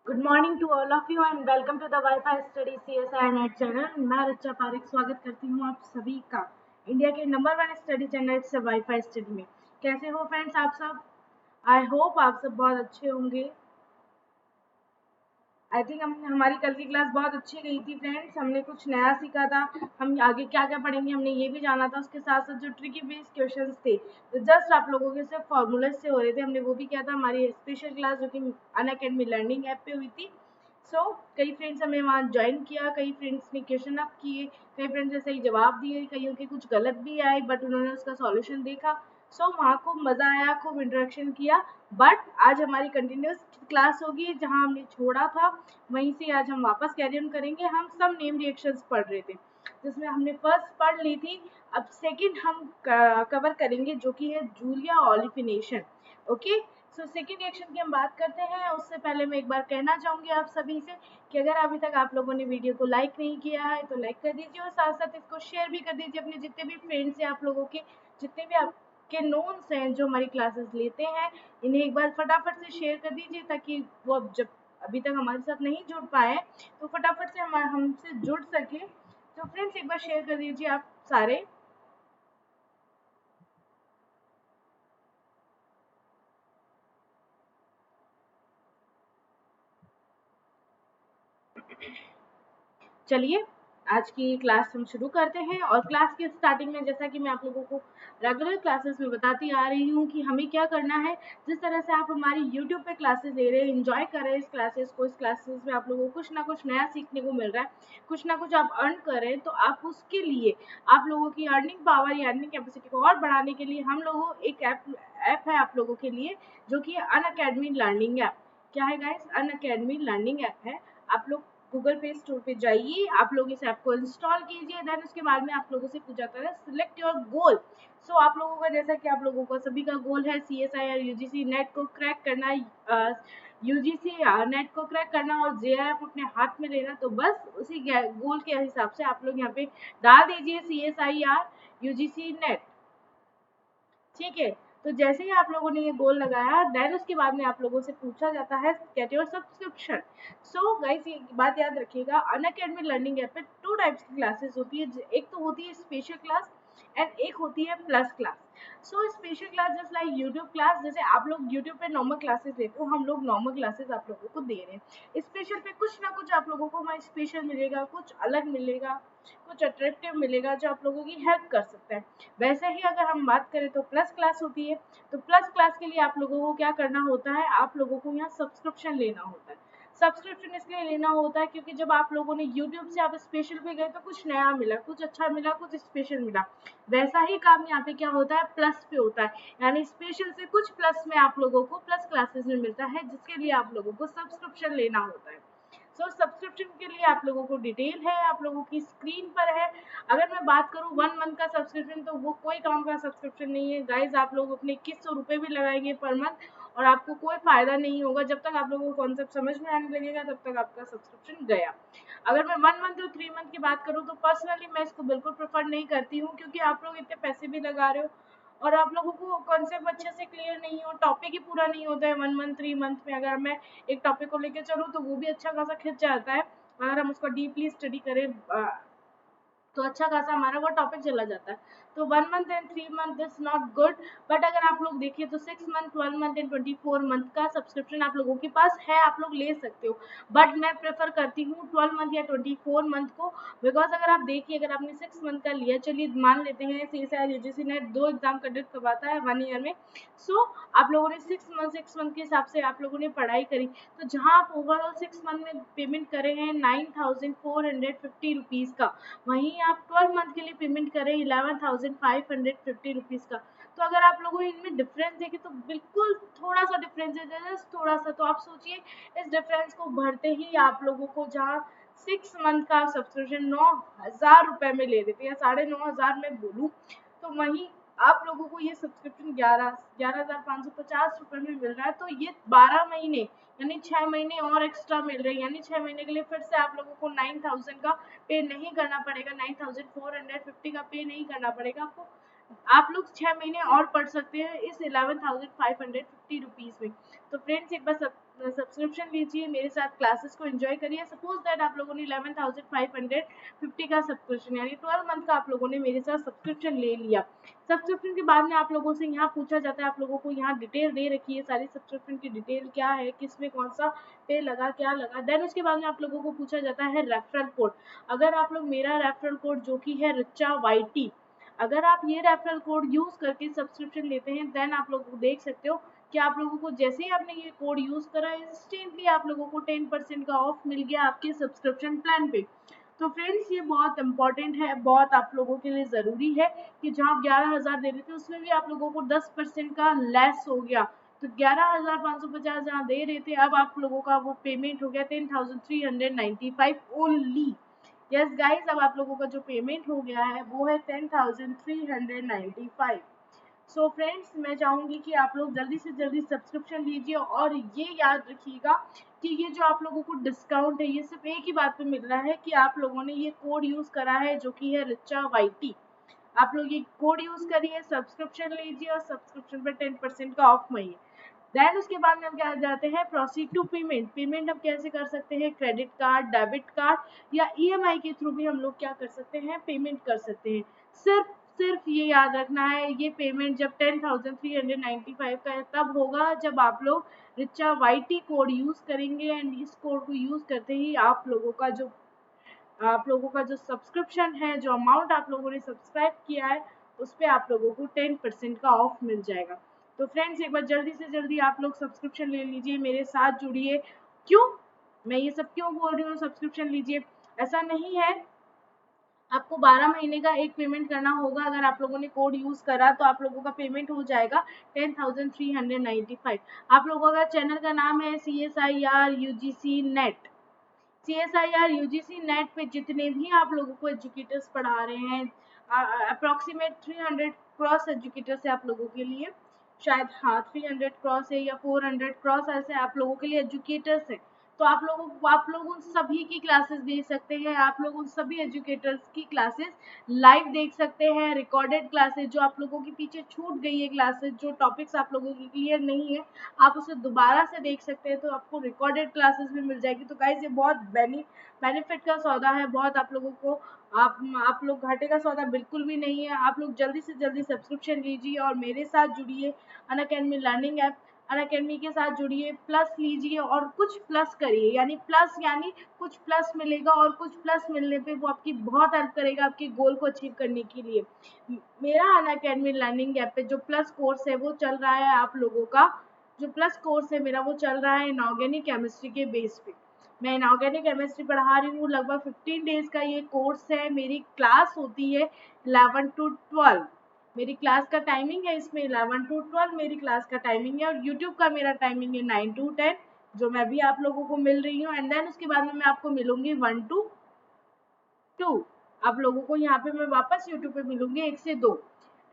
Good morning to all of you and welcome to the WiFi study CSI NET channel. मैं रिचा पारिक स्वागत करती हूँ आप सभी का इंडिया के नंबर 1 स्टडी चैनल से वाईफाई स्टडी में। कैसे हो फ्रेंड्स आप सब? आई होप आप सब बहुत अच्छे होंगे। आई थिंक हमारी कल की क्लास बहुत अच्छी गई थी फ्रेंड्स। हमने कुछ नया सीखा था, हम आगे क्या क्या पढ़ेंगे हमने ये भी जाना था। उसके साथ साथ जो ट्रिकी बेस्ड क्वेश्चंस थे तो जस्ट आप लोगों के सिर्फ फॉर्मूलाज से हो रहे थे, हमने वो भी किया था। हमारी स्पेशल क्लास जो कि अनअकैडमी लर्निंग ऐप पे हुई थी। कई फ्रेंड्स हमें वहाँ ज्वाइन किया, कई फ्रेंड्स ने क्वेश्चन अप किए, कई फ्रेंड्स ने सही जवाब दिए, कईयों के कुछ गलत भी आए बट उन्होंने उसका सॉल्यूशन देखा। वहाँ खूब मज़ा आया, खूब इंटरेक्शन किया। बट आज हमारी कंटिन्यूस क्लास होगी, जहाँ हमने छोड़ा था वहीं से आज हम वापस कैरी ऑन करेंगे। हम सब नेम रिएक्शंस पढ़ रहे थे, जिसमें हमने फर्स्ट पढ़ ली थी। अब सेकंड हम कवर करेंगे जो कि है जूलिया ओलिफिनेशन। ओके, सेकंड रिएक्शन की हम बात करते हैं। उससे पहले मैं एक बार कहना चाहूंगी आप सभी से कि अगर अभी तक आप लोगों ने वीडियो को लाइक नहीं किया है तो लाइक कर दीजिए और साथ साथ इसको शेयर भी कर दीजिए अपने जितने भी फ्रेंड्स हैं, आप लोगों के जितने भी आपके नोन्स हैं जो हमारी क्लासेस लेते हैं, इन्हें एक बार फटाफट से शेयर कर दीजिए ताकि वो जब अभी तक हमारे साथ नहीं जुड़ पाए तो फटाफट से हमसे जुड़ सके। तो फ्रेंड्स एक बार शेयर कर दीजिए आप सारे। चलिए आज की क्लास हम शुरू करते हैं। और क्लास के स्टार्टिंग में जैसा कि मैं आप लोगों को रेगुलर क्लासेस में बताती आ रही हूँ कि हमें क्या करना है। जिस तरह से आप हमारी यूट्यूब पे क्लासेस ले रहे हैं, एंजॉय कर रहे हैं इस क्लासेस को, इस क्लासेस में आप लोगों को कुछ ना कुछ नया सीखने को मिल रहा है, कुछ ना कुछ आप अर्न कर रहे हैं, तो आप उसके लिए आप लोगों की अर्निंग पावर या अर्निंग कैपेसिटी को और बढ़ाने के लिए हम लोगों एक ऐप है आप लोगों के लिए जो कि अनअकैडमी लर्निंग ऐप। क्या है गाइस? अनअकैडमी लर्निंग ऐप है। आप लोग गूगल प्ले स्टोर पे जाइए, आप लोग इस ऐप को इंस्टॉल कीजिए। देन उसके बाद में आप लोगों से पूछा जाता है सिलेक्ट योर गोल। आप लोगों का, जैसा कि आप लोगों का सभी का गोल है CSI और UGC नेट को क्रैक करना, UGC नेट को क्रैक करना और JRF अपने हाथ में लेना, तो बस उसी गोल के हिसाब से आप लोग यहाँ पे डाल दीजिए CSI या UGC नेट। ठीक है, तो जैसे ही आप लोगों ने ये गोल लगाया देन उसके बाद में आप लोगों से पूछा जाता है गेट योर सब्सक्रिप्शन। गाइस ये बात याद रखिएगा, अनअकैडमी लर्निंग ऐप पे टू टाइप्स की क्लासेस होती है। एक तो होती है स्पेशल क्लास एंड एक होती है plus class. Special class just like YouTube class, जैसे आप लोग यूट्यूब पे नॉर्मल क्लासेस लेते हो, हम लोग नॉर्मल क्लासेस आप लोगों को दे रहे हैं। स्पेशल पे कुछ ना कुछ आप लोगों को हमारा स्पेशल मिलेगा, कुछ अलग मिलेगा, कुछ अट्रैक्टिव मिलेगा जो आप लोगों की हेल्प कर सकता है। वैसे ही अगर हम बात करें तो प्लस क्लास होती है। तो प्लस क्लास के लिए आप लोगों को क्या करना होता है, आप लोगों को यहाँ सब्सक्रिप्शन लेना होता है। सब्सक्रिप्शन इसलिए लेना होता है क्योंकि जब आप लोगों ने यूट्यूब से आप स्पेशल पे गए तो कुछ नया मिला, कुछ अच्छा मिला, कुछ स्पेशल मिला। वैसा ही काम यहाँ पे क्या होता है, प्लस पे होता है। यानी स्पेशल से कुछ प्लस में आप लोगों को प्लस क्लासेस में मिलता है, जिसके लिए आप लोगों को सब्सक्रिप्शन लेना होता है। सब्सक्रिप्शन के लिए आप लोगों को डिटेल है, आप लोगों की स्क्रीन पर है। अगर मैं बात करूँ 1 मंथ का सब्सक्रिप्शन, तो वो कोई काम का सब्सक्रिप्शन नहीं है गाइज। आप लोग अपने 2100 रुपये भी लगाएंगे पर मंथ और आपको कोई फायदा नहीं होगा। जब तक आप लोगों को कॉन्सेप्ट समझ में आने लगेगा तब तक आपका सब्सक्रिप्शन गया। अगर मैं 1 मंथ और 3 मंथ की बात करूँ तो पर्सनली मैं इसको बिल्कुल प्रेफर नहीं करती हूँ, क्योंकि आप लोग इतने पैसे भी लगा रहे हो और आप लोगों को कॉन्सेप्ट अच्छे से क्लियर नहीं हो, टॉपिक ही पूरा नहीं होता है 1 मंथ 3 मंथ में। अगर मैं एक टॉपिक को लेकर चलूँ तो वो भी अच्छा खासा खिंच जाता है। अगर हम उसको डीपली स्टडी करें तो अच्छा खासा हमारा वो टॉपिक चला जाता है। तो 1 month and 3 month is not good. But अगर आप लोग देखिए तो 6 मंथ, 12 मंथ एंड 24 मंथ का सब्सक्रिप्शन आप लोगों के पास है, आप लोग ले सकते हो। बट मैं प्रेफर करती हूँ 12 मंथ या 24 मंथ को। बिकॉज अगर आप देखिए, अगर आपने 6 मंथ का लिया, चलिए मान लेते हैं CSI UGC ने 2 एग्जाम कंडक्ट करवाता है 1 ईयर में। आप लोगों ने 6 मंथ के हिसाब से आप लोगों ने पढ़ाई करी, तो जहाँ आप ओवरऑल 6 मंथ में पेमेंट करे हैं 9450 रुपीज़ का, वहीं आप 12 मंथ के लिए पेमेंट करें 11,550 रुपीज़ का। तो अगर आप लोगों ने इनमें डिफरेंस देखे तो बिल्कुल थोड़ा सा डिफरेंस है, जस्ट थोड़ा सा। तो आप सोचिए इस डिफरेंस को भरते ही आप लोगों को जहाँ 6 मंथ का सब्सक्रिप्शन 9,000 रुपये में ले देते हैं, 9,500 में बोलूँ, तो वहीं आप लोगों को ये सब्सक्रिप्शन 11,550 रुपये में मिल रहा है। तो ये 12 महीने यानी 6 महीने और एक्स्ट्रा मिल रहे हैं, यानी 6 महीने के लिए फिर से आप लोगों को 9,000 का पे नहीं करना पड़ेगा, 9,450 का पे नहीं करना पड़ेगा आपको। आप लोग 6 महीने और पढ़ सकते हैं इस 11,550 रुपीज़ में। तो फ्रेंड्स एक बार सब्सक्रिप्शन लीजिए, मेरे साथ क्लासेस को एंजॉय करिए। सपोज दैट आप लोगों ने 11,550 का सब्सक्रिप्शन यानी 12 मंथ का आप लोगों ने मेरे साथ सब्सक्रिप्शन ले लिया। सब्सक्रिप्शन के बाद में आप लोगों से यहाँ पूछा जाता है, आप लोगों को यहाँ डिटेल दे रखी है सारी सब्सक्रिप्शन की डिटेल क्या है, किसमें कौन सा पे लगा, क्या लगा। देन उसके बाद में आप लोगों को पूछा जाता है रेफरल कोड। अगर आप लोग मेरा रेफरल कोड जो कि है रिचा YT, अगर आप ये रेफरल कोड यूज करके सब्सक्रिप्शन लेते हैं देन आप लोग देख सकते हो कि आप लोगों को जैसे ही आपने ये कोड यूज करा इंस्टेंटली आप लोगों को 10% का ऑफ मिल गया आपके सब्सक्रिप्शन प्लान पे। तो फ्रेंड्स ये बहुत इंपॉर्टेंट है, बहुत आप लोगों के लिए ज़रूरी है कि जहाँ आप 11,000 दे रहे थे उसमें भी आप लोगों को 10% का लेस हो गया। तो 11,550 जहाँ दे रहे थे अब आप लोगों का वो पेमेंट हो गया 10,395 ओनली। यस गाइस, अब आप लोगों का जो पेमेंट हो गया है वो है 10,395। सो फ्रेंड्स मैं चाहूंगी कि आप लोग जल्दी से जल्दी सब्सक्रिप्शन लीजिए और ये याद रखिएगा कि ये जो आप लोगों को डिस्काउंट है ये सिर्फ एक ही बात पे मिल रहा है कि आप लोगों ने ये कोड यूज करा है जो कि है रिचा YT। आप लोग ये कोड यूज करिए, सब्सक्रिप्शन लीजिए और सब्सक्रिप्शन पर 10% का ऑफ मिलिए। देन उसके बाद में हम क्या जाते हैं प्रोसीड टू पेमेंट। पेमेंट हम कैसे कर सकते हैं, क्रेडिट कार्ड, डेबिट कार्ड या EMI के थ्रू भी हम लोग क्या कर सकते हैं, पेमेंट कर सकते हैं। सिर्फ ये याद रखना है ये पेमेंट जब 10,395 का है तब होगा जब आप लोग रिचा YT कोड यूज करेंगे एंड इस कोड को यूज करते ही आप लोगों का जो सब्सक्रिप्शन है, जो अमाउंट आप लोगों ने सब्सक्राइब किया है उस पर आप लोगों को 10% का ऑफ मिल जाएगा। तो फ्रेंड्स एक बार जल्दी से जल्दी आप लोग सब्सक्रिप्शन ले लीजिए, मेरे साथ जुड़िए। क्यों मैं ये सब क्यों बोल रही हूँ सब्सक्रिप्शन लीजिए, ऐसा नहीं है आपको 12 महीने का एक पेमेंट करना होगा। अगर आप लोगों ने कोड यूज करा तो आप लोगों का पेमेंट हो जाएगा 10,395। आप लोगों का चैनल का नाम है CSIR UGC net. CSIR UGC net पे जितने भी आप लोगों को एजुकेटर्स पढ़ा रहे हैं, अप्रोक्सीमेट 300 क्रॉस एजुकेटर्स है आप लोगों के लिए, शायद हाँ 300 क्रॉस है या 400 क्रॉस ऐसे आप लोगों के लिए एजुकेटर्स है। तो आप लोग उन सभी की क्लासेस देख सकते हैं, आप लोग उन सभी एजुकेटर्स की क्लासेस लाइव देख सकते हैं, रिकॉर्डेड क्लासेस जो आप लोगों के पीछे छूट गई है, क्लासेस जो टॉपिक्स आप लोगों की क्लियर नहीं है आप उसे दोबारा से देख सकते हैं, तो आपको रिकॉर्डेड क्लासेस भी मिल जाएगी। तो गाइज ये बहुत बेनिफिट का सौदा है, बहुत आप लोगों को आप लोग घाटे का सौदा बिल्कुल भी नहीं है। आप लोग जल्दी से जल्दी सब्सक्रिप्शन लीजिए और मेरे साथ जुड़िए, अनअकैडमी लर्निंग ऐप अनअकैडमी के साथ जुड़िए, प्लस लीजिए और कुछ प्लस करिए, यानी कुछ प्लस मिलेगा और कुछ प्लस मिलने पे वो आपकी बहुत हेल्प करेगा आपके गोल को अचीव करने के लिए। मेरा अनअकैडमी लर्निंग ऐप पे जो प्लस कोर्स है वो चल रहा है, आप लोगों का जो प्लस कोर्स है मेरा वो चल रहा है इनऑर्गेनिक केमिस्ट्री के बेस पे। मैं इनऑर्गेनिक केमिस्ट्री पढ़ा रही हूँ, लगभग 15 डेज का ये कोर्स है। मेरी क्लास होती है 11 to 12। मेरी क्लास का टाइमिंग है इसमें 11 to 12 मेरी क्लास का टाइमिंग है, और यूट्यूब का मेरा टाइमिंग है 9 to 10 जो मैं भी आप लोगों को मिल रही हूँ। एंड देन उसके बाद में मैं आपको मिलूंगी 1 to 2। आप लोगों को यहाँ पे मैं वापस यूट्यूब पे मिलूंगी 1 से 2।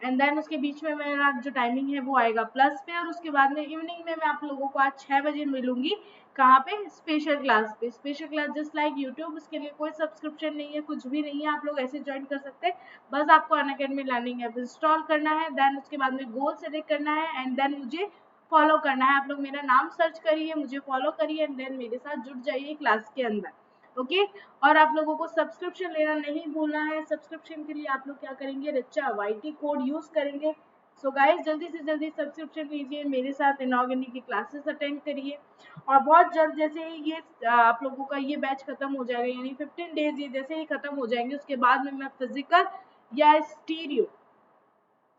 एंड देन उसके बीच में मेरा जो टाइमिंग है वो आएगा प्लस पे, और उसके बाद में इवनिंग में मैं आप लोगों को आज 6 बजे मिलूंगी। कहाँ पे, स्पेशल क्लास पे। Special class just like YouTube, उसके लिए कोई सब्सक्रिप्शन नहीं है, कुछ भी नहीं है, आप लोग ऐसे ज्वाइन कर सकते हैं। बस आपको अनअकैडमी लर्निंग ऐप इंस्टॉल करना है, देन उसके बाद में गोल सेलेक्ट करना है एंड देन मुझे फॉलो करना है। आप लोग मेरा नाम सर्च करिए, मुझे फॉलो करिए एंड देन मेरे साथ जुड़ जाइए क्लास के अंदर। ओके और आप लोगों को सब्सक्रिप्शन लेना नहीं भूलना है। सब्सक्रिप्शन के लिए आप लोग क्या करेंगे, रिचा YT कोड यूज करेंगे। सो गाइस जल्दी से जल्दी सब्सक्रिप्शन लीजिए, मेरे साथ इनऑर्गेनिक की क्लासेस अटेंड करिए और बहुत जल्द जैसे ही ये आप लोगों का ये बैच खत्म हो जाएगा यानी 15 डेज ये जैसे ही खत्म हो जाएंगे उसके बाद में मैं फिजिकल या स्टीरियो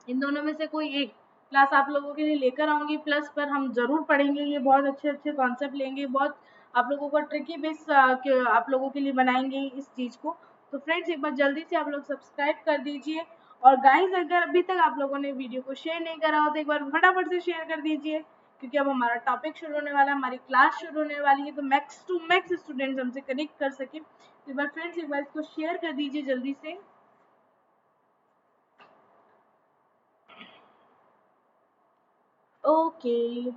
इन दोनों में से कोई एक क्लास आप लोगों के लिए लेकर आऊंगी। प्लस पर हम जरूर पढ़ेंगे, ये बहुत अच्छे अच्छे कॉन्सेप्ट लेंगे, बहुत आप लोगों को ट्रिकी बेस आप लोगों के लिए बनाएंगे इस चीज को। तो फ्रेंड्स एक बार जल्दी से आप लोग सब्सक्राइब कर दीजिए, और गाइस अगर अभी तक आप लोगों ने वीडियो को शेयर नहीं करा हो तो एक बार फटाफट से शेयर कर दीजिए, क्योंकि अब हमारा टॉपिक शुरू होने वाला है, हमारी क्लास शुरू होने वाली है, तो मैक्स टू मैक्स स्टूडेंट्स हमसे कनेक्ट कर सके। तो एक बार फ्रेंड्स एक बार इसको शेयर कर दीजिए जल्दी से। ओके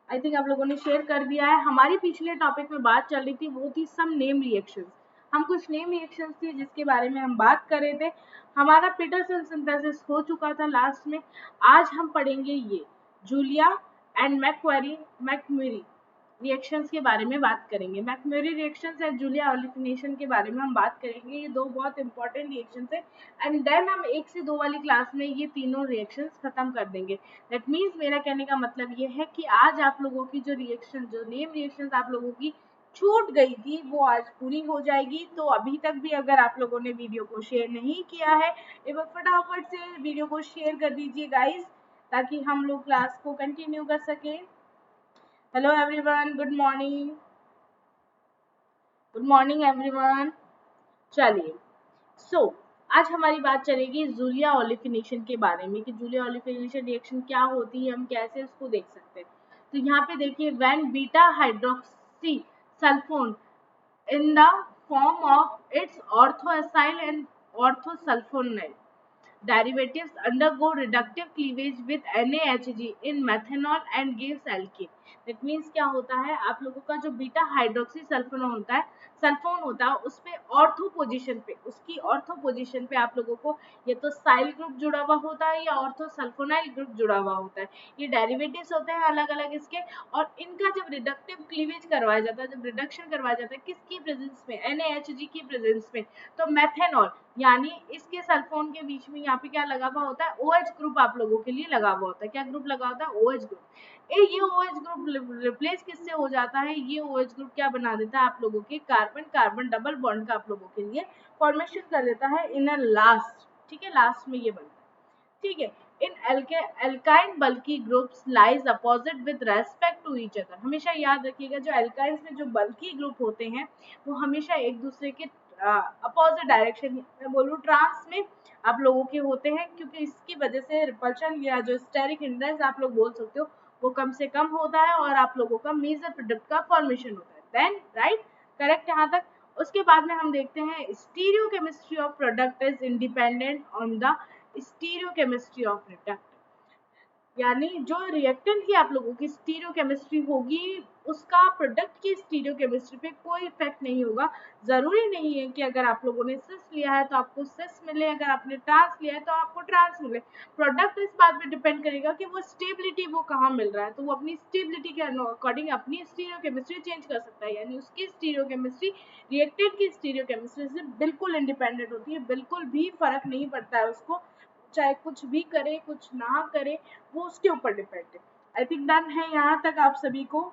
आई थिंक आप लोगों ने शेयर कर दिया है। हमारी पिछले टॉपिक में बात चल रही थी वो थी सम नेम रिएक्शंस। हम कुछ नेम रिएक्शंस थी जिसके बारे में हम बात कर रहे थे। हमारा पीटरसन सिंथेसिस हो चुका था लास्ट में। आज हम पढ़ेंगे ये जूलिया एंड मैक्वेरी रिएक्शंस के बारे में बात करेंगे। मैक्वेरी रिएक्शंस एंड जूलिया ओलिफिनेशन के बारे में हम बात करेंगे। ये दो बहुत इंपॉर्टेंट रिएक्शंस है एंड देन हम 1 से 2 वाली क्लास में ये तीनों रिएक्शंस खत्म कर देंगे। दैट मीन्स मेरा कहने का मतलब ये है कि आज आप लोगों की जो नेम रिएक्शंस आप लोगों की छूट गई थी वो आज पूरी हो जाएगी। तो अभी तक भी अगर आप लोगों ने वीडियो को शेयर नहीं किया है, एक बार फटाफट से वीडियो को शेयर कर दीजिए गाइस, ताकि हम लोग क्लास को कंटिन्यू कर सकें। Hello everyone, good morning everyone. चलिए, आज हमारी बात चलेगी जूलिया ओलिफिनेशन के बारे में कि जूलिया ओलिफिनेशन रिएक्शन क्या होती है, हम कैसे उसको देख सकते हैं। तो यहाँ पे देखिए, when beta hydroxy sulphone in the form of its orthoacyl and orthosulfonal derivatives undergo reductive cleavage with NaHG in methanol and gives alkene। That means क्या होता है, आप लोगों का जो बीटा हाइड्रोक्सी सल्फोन होता है उस पे ऑर्थो पोजीशन पे, उसकी ऑर्थो पोजीशन पे आप लोगों को ये तो साइल ग्रुप जुड़ा हुआ होता है या ऑर्थो सल्फोनाइल ग्रुप जुड़ा हुआ होता है। ये डेरिवेटिव्स होते हैं अलग अलग इसके, और इनका जब रिडक्टिव क्लीवेज करवाया जाता है, जब रिडक्शन करवाया जाता है किसकी प्रेजेंस में, NaHG की प्रेजेंस में, तो मेथेनॉल यानी इसके सल्फोन के बीच में यहाँ पे क्या लगा हुआ होता है, OH ग्रुप आप लोगों के लिए लगा हुआ होता है। क्या ग्रुप लगा होता है, OH ग्रुप। ये OH ग्रुप रिप्लेस किससे हो जाता है, ये OH ग्रुप क्या बना देता है, आप लोगों के कार्बन कार्बन डबल बॉन्ड का आप लोगों के लिए फॉर्मेशन कर देता है इन अ लास्ट। ठीक है, लास्ट में ये बनता है। ठीक है, in alkyne bulky groups lies opposite with respect to each other. हमेशा याद रखिएगा, जो एल्काइंस में जो बल्की ग्रुप होते हैं वो हमेशा एक दूसरे के अपोजिट डायरेक्शन में, बोलूँ ट्रांस में आप लोगों के होते हैं, क्योंकि इसकी वजह से रिपल्शन या जो स्टेरिक हिंड्रेंस आप लोग बोल सकते हो वो कम से कम होता है और आप लोगों का मेजर प्रोडक्ट का फॉर्मेशन होता है। देन राइट, करेक्ट यहाँ तक। उसके बाद में हम देखते हैं stereochemistry of product is independent on the stereochemistry of redact. यानी जो रिएक्टेंट की आप लोगों की स्टीरियोकेमिस्ट्री होगी उसका प्रोडक्ट की स्टीरियोकेमिस्ट्री पे कोई इफेक्ट नहीं होगा। जरूरी नहीं है कि अगर आप लोगों ने सिस लिया है तो आपको सिस मिले, अगर आपने ट्रांस लिया है तो आपको ट्रांस मिले। प्रोडक्ट इस बात पे डिपेंड करेगा कि वो स्टेबिलिटी वो कहाँ मिल रहा है, तो वो अपनी स्टेबिलिटी के अकॉर्डिंग अपनी स्टीरियोकेमिस्ट्री चेंज कर सकता है। यानी उसकी स्टीरियोकेमिस्ट्री रिएक्टेंट की स्टीरियोकेमिस्ट्री से बिल्कुल इंडिपेंडेंट होती है, बिल्कुल भी फर्क नहीं पड़ता है उसको, चाहे कुछ भी करे कुछ ना करे, वो उसके ऊपर डिपेंड है। आई थिंक डन है यहाँ तक आप सभी को।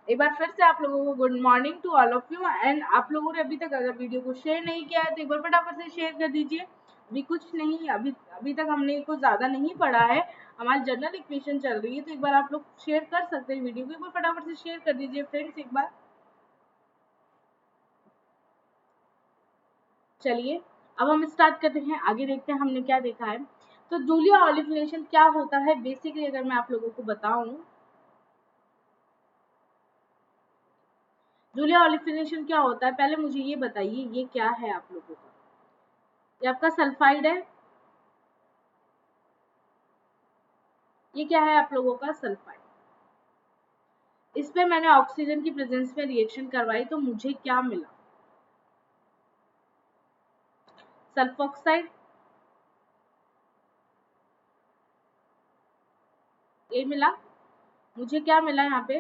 एक बार फिर से आप लोगों को good morning to all of you. And आप लोगों ने अभी तक अगर वीडियो को शेयर नहीं किया है तो एक बार फटाफट से शेयर कर दीजिए। अभी कुछ नहीं, अभी तक हमने कुछ ज्यादा नहीं पढ़ा है, हमारी जनरल इक्वेशन चल रही है, तो एक बार आप लोग शेयर कर सकते हैं वीडियो को, एक बार फटाफट से शेयर कर दीजिए फ्रेंड्स एक बार। चलिए, अब हम स्टार्ट करते हैं, आगे देखते हैं हमने क्या देखा है। तो जूलिया ओलिफिनेशन क्या होता है बेसिकली अगर मैं आप लोगों को बताऊं, जूलिया ओलिफिनेशन क्या होता है, पहले मुझे ये बताइए ये क्या है आप लोगों का। ये आपका सल्फाइड है, ये क्या है आप लोगों का सल्फाइड। इस पे मैंने ऑक्सीजन की प्रेजेंस में रिएक्शन करवाई तो मुझे क्या मिला, सल्फोक्साइड। ये मिला, मुझे क्या मिला यहाँ पे,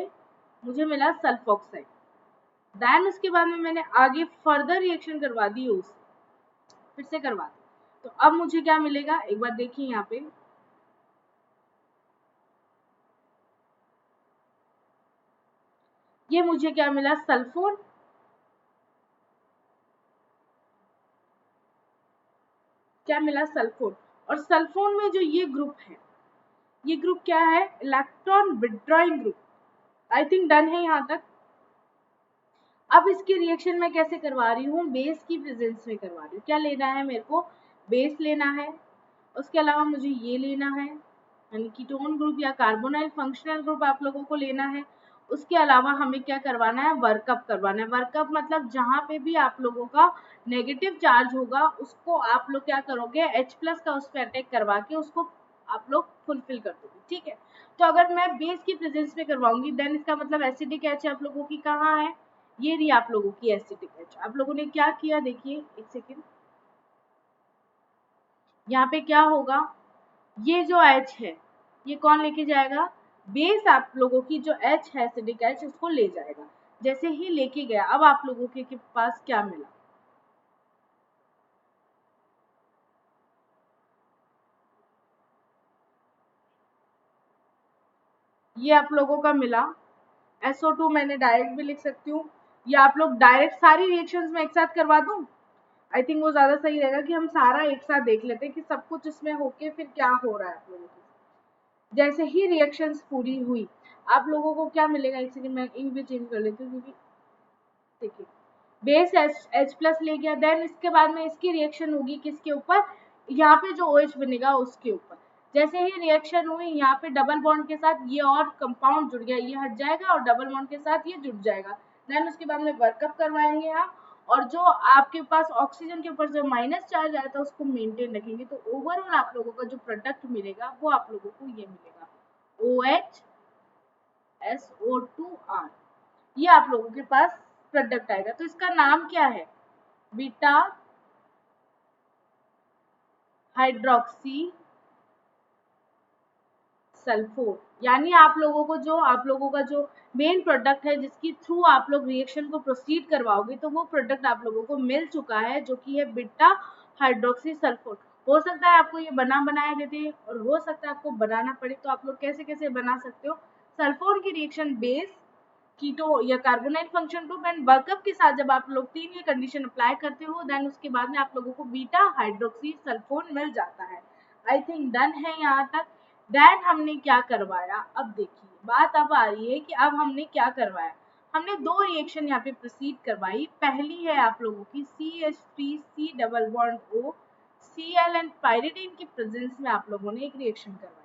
मुझे मिला सल्फोक्साइड। देन उसके बाद में मैंने आगे फर्दर रिएक्शन करवा दी, उस फिर से करवा दी, तो अब मुझे क्या मिलेगा एक बार देखिए यहाँ पे। ये मुझे क्या मिला, सल्फोन। क्या मिला, सल्फोन। और सल्फोन में जो ये ग्रुप है, ये ग्रुप क्या है, electron withdrawing group. I think done है यहाँ तक। अब इसकी रिएक्शन मैं कैसे करवा रही हूँ, बेस की प्रेजेंस में करवा रही हूँ। क्या लेना है मेरे को, बेस लेना है, उसके अलावा मुझे ये लेना है यानी कीटोन ग्रुप या कार्बोनाइल फंक्शनल ग्रुप आप लोगों को लेना है। उसके अलावा हमें क्या करवाना है, वर्कअप करवाना है। वर्कअप मतलब जहाँ पे भी आप लोगों का नेगेटिव चार्ज होगा उसको आप लोग क्या करोगे, H+ का उस पर अटैक करवा के उसको आप लोग फुलफिल कर दोगे। ठीक है, तो अगर मैं बेस की प्रेजेंस में करवाऊंगी देन इसका मतलब एसिडिक H आप लोगों की कहाँ है, ये रही आप लोगों की एसिटिक H। आप लोगों ने क्या किया, देखिए एक सेकेंड, यहाँ पे क्या होगा, ये जो H है ये कौन लेके जाएगा, बेस आप लोगों की जो H है एसिडिक H उसको ले जाएगा। जैसे ही लेके गया, अब आप लोगों के पास क्या मिला, ये आप लोगों का मिला SO2। मैंने डायरेक्ट भी लिख सकती हूँ, या आप लोग डायरेक्ट सारी रिएक्शंस में एक साथ करवा दूं। आई थिंक वो ज्यादा सही रहेगा कि हम सारा एक साथ देख लेते हैं कि सब कुछ इसमें होके फिर क्या हो रहा है आप लोगों को। जैसे ही रिएक्शंस पूरी हुई, आप लोगों को क्या मिलेगा, एक सेकंड मैं इंक भी चेंज कर लेती हूँ क्योंकि देखिए बेस H प्लस ले गया, देन इसके बाद में इसकी रिएक्शन होगी किसके ऊपर, यहाँ पे जो OH बनेगा उसके ऊपर। जैसे ही रिएक्शन हुई, यहाँ पे डबल बॉन्ड के साथ ये और कंपाउंड जुड़ गया, ये हट जाएगा और डबल बॉन्ड के साथ ये जुड़ जाएगा। देन उसके बाद में वर्कअप करवाएंगे आप, और जो आपके पास ऑक्सीजन के ऊपर जो माइनस चार्ज आया था उसको मेंटेन रखेंगे। तो ओवरऑल आप लोगों का जो प्रोडक्ट मिलेगा वो आप लोगों को ये मिलेगा OH SO2R। ये आप लोगों के पास प्रोडक्ट आएगा। तो इसका नाम क्या है, बीटा हाइड्रोक्सी सल्फोर। यानी आप लोगों का जो मेन प्रोडक्ट है जिसकी थ्रू आप लोग रिएक्शन को प्रोसीड करवाओगे, तो वो प्रोडक्ट आप लोगों को मिल चुका है जो कि है बीटा हाइड्रोक्सी सल्फोर। हो सकता है आपको ये बनाया देते और हो सकता है आपको बनाना पड़े, तो आप लोग कैसे कैसे बना सकते हो, सल्फोर की रिएक्शन बेस कीटो या carbonyl function group and workup के साथ जब आप लोग 3 ये कंडीशन अप्लाई करते हो, देन उसके बाद में आप लोगों को बीटा हाइड्रोक्सी सल्फोन मिल जाता है। आई थिंक डन है यहाँ तक। देन हमने क्या करवाया, अब देखिए बात अब आ रही है कि अब हमने क्या करवाया। हमने दो रिएक्शन यहाँ पे प्रोसीड करवाई। पहली है आप लोगों की CH3C double bond O Cl and pyridine की प्रेजेंस में आप लोगों ने एक रिएक्शन करवाई।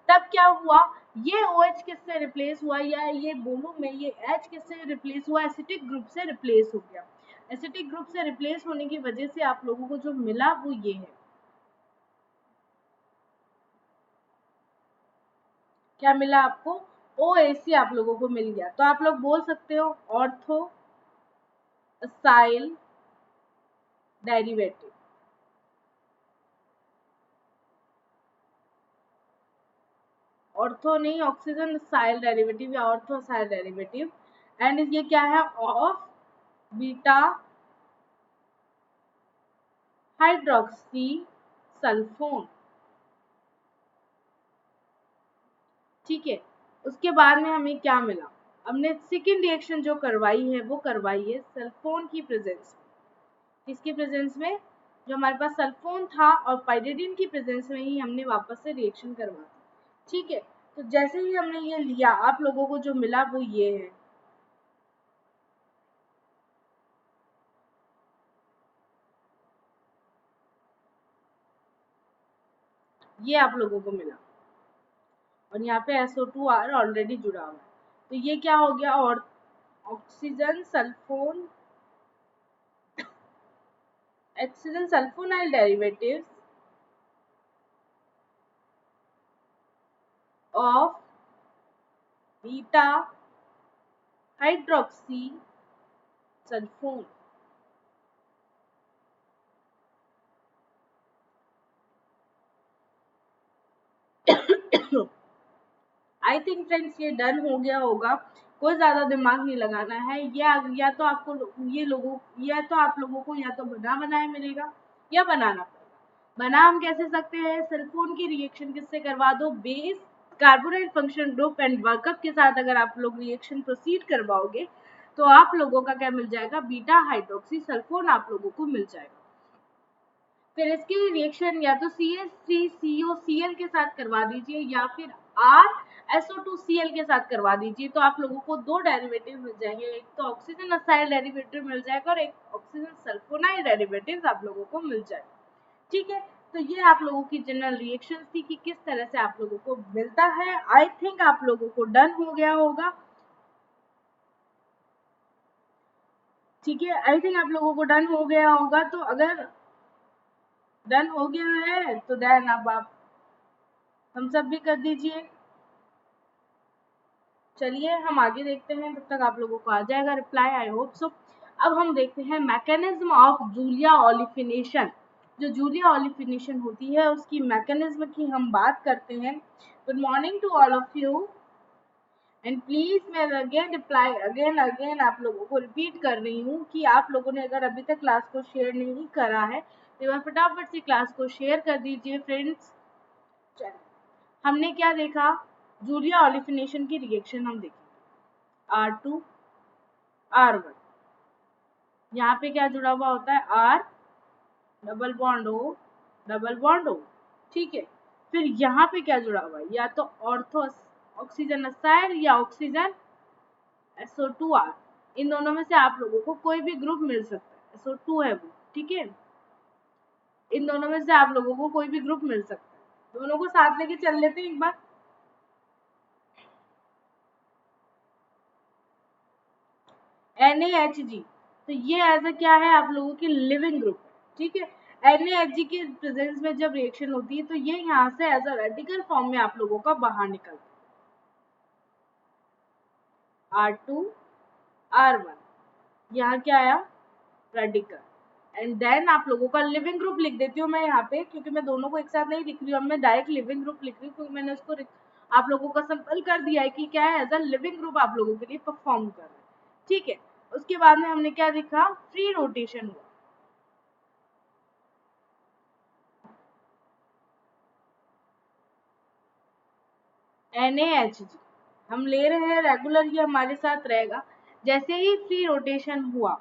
तब क्या हुआ, ये OH किससे रिप्लेस हुआ, या ये बोलूं मैं ये H किससे रिप्लेस हुआ, एसिटिक ग्रुप से रिप्लेस हो गया। एसिटिक ग्रुप से रिप्लेस होने की वजह से आप लोगों को जो मिला वो ये है, क्या मिला आपको, OAC आप लोगों को मिल गया। तो आप लोग बोल सकते हो ऑर्थो असाइल डेरिवेटिव, ऑर्थो नहीं ऑक्सीजन असाइल डेरिवेटिव या ऑर्थो असाइल डेरिवेटिव। एंड ये क्या है, ऑफ बीटा हाइड्रोक्सी सल्फोन। ठीक है, उसके बाद में हमें क्या मिला, हमने सेकेंड रिएक्शन जो करवाई है वो करवाई है सल्फोन की प्रेजेंस में। किसकी प्रेजेंस में, जो हमारे पास सल्फोन था और पाइरिडिन की प्रेजेंस में ही हमने वापस से रिएक्शन करवा दी। ठीक है, तो जैसे ही हमने ये लिया, आप लोगों को जो मिला वो ये है, ये आप लोगों को मिला, और यहाँ पे SO2R ऑलरेडी जुड़ा हुआ है। तो ये क्या हो गया, और oxygen sulphone oxygen sulfonyl derivatives of beta hydroxy sulphone. I think friends ये डन हो गया होगा, कोई ज्यादा दिमाग नहीं लगाना है। या तो आपको ये लोगों या तो आप लोगों को या तो बना बनाया मिलेगा या बनाना पड़ेगा। बना हम कैसे सकते हैं, सल्फोन की रिएक्शन किससे करवा दो, base carbonyl function group and workup के साथ अगर आप लोग रिएक्शन प्रोसीड करवाओगे तो आप लोगों का क्या मिल जाएगा, बीटा हाइड्रोक्सी सल्फोन आप लोगों को मिल जाएगा। फिर इसकी रिएक्शन या तो CH3COCl के साथ करवा दीजिए या फिर RSO2Cl के साथ करवा दीजिए, तो आप लोगों को दो डेरिवेटिव मिल जाएंगे, एक तो ऑक्सीजन असाइल डेरिवेटिव मिल जाएगा और एक ऑक्सीजन सल्फोनाइल डेरिवेटिव आप लोगों को मिल जाएगा। ठीक है, तो ये आप लोगों की जनरल रिएक्शन थी कि किस तरह से आप लोगों को मिलता है। आई थिंक आप लोगों को डन हो गया होगा। ठीक है, आई थिंक आप लोगों को डन हो गया होगा। तो अगर डन हो गया है तो देन अब आप थम्स अप भी कर दीजिए। चलिए हम आगे देखते हैं, तब तक आप लोगों को आ जाएगा रिप्लाई, आई होप सो। अब हम देखते हैं मैकेनिज्म ऑफ जूलिया ओलिफिनेशन। जो जूलिया ओलिफिनेशन होती है उसकी मैकेनिज्म की हम बात करते हैं। Good morning to all of you and please मैं अगेन रिप्लाई अगेन आप लोगों को रिपीट कर रही हूँ कि आप लोगों ने अगर अभी तक क्लास को शेयर नहीं करा है तो वह फटाफट से क्लास को शेयर कर दीजिए फ्रेंड्स। हमने क्या देखा, जूलिया ओलिफिनेशन की रिएक्शन हम देखें R2 R1, यहाँ पे क्या जुड़ा हुआ होता है R double bond O double bond O, ठीक है। फिर यहाँ पे क्या जुड़ा हुआ है, या तो ऑर्थो ऑक्सीजन असाइड या ऑक्सीजन SO2R, इन दोनों में से आप लोगों को कोई भी ग्रुप मिल सकता है, SO2 है वो, ठीक है। इन दोनों में से आप लोगों को कोई भी ग्रुप मिल सकता है, दोनों को साथ लेके चल लेते हैं एक बार। NaHG, तो ये एज ए क्या है आप लोगों की लिविंग ग्रुप, ठीक है। NaHG के प्रेजेंस में जब रिएक्शन होती है तो ये यहाँ से एज अ रेडिकल फॉर्म में आप लोगों का बाहर निकलता है R2 R1, यहाँ क्या आया रेडिकल, एंड देन आप लोगों का लिविंग ग्रुप लिख देती हूँ मैं यहाँ पे, क्योंकि मैं दोनों को एक साथ नहीं लिख रही हूँ, मैं डायरेक्ट लिविंग ग्रुप लिख रही हूँ क्योंकि मैंने उसको आप लोगों का सिंपल कर दिया है कि क्या है एज अ लिविंग ग्रुप आप लोगों के लिए परफॉर्म कर रहा है, ठीक है। उसके बाद में हमने क्या देखा, फ्री रोटेशन हुआ, NaHG हम ले रहे हैं रेगुलर, ये हमारे साथ रहेगा। जैसे ही फ्री रोटेशन हुआ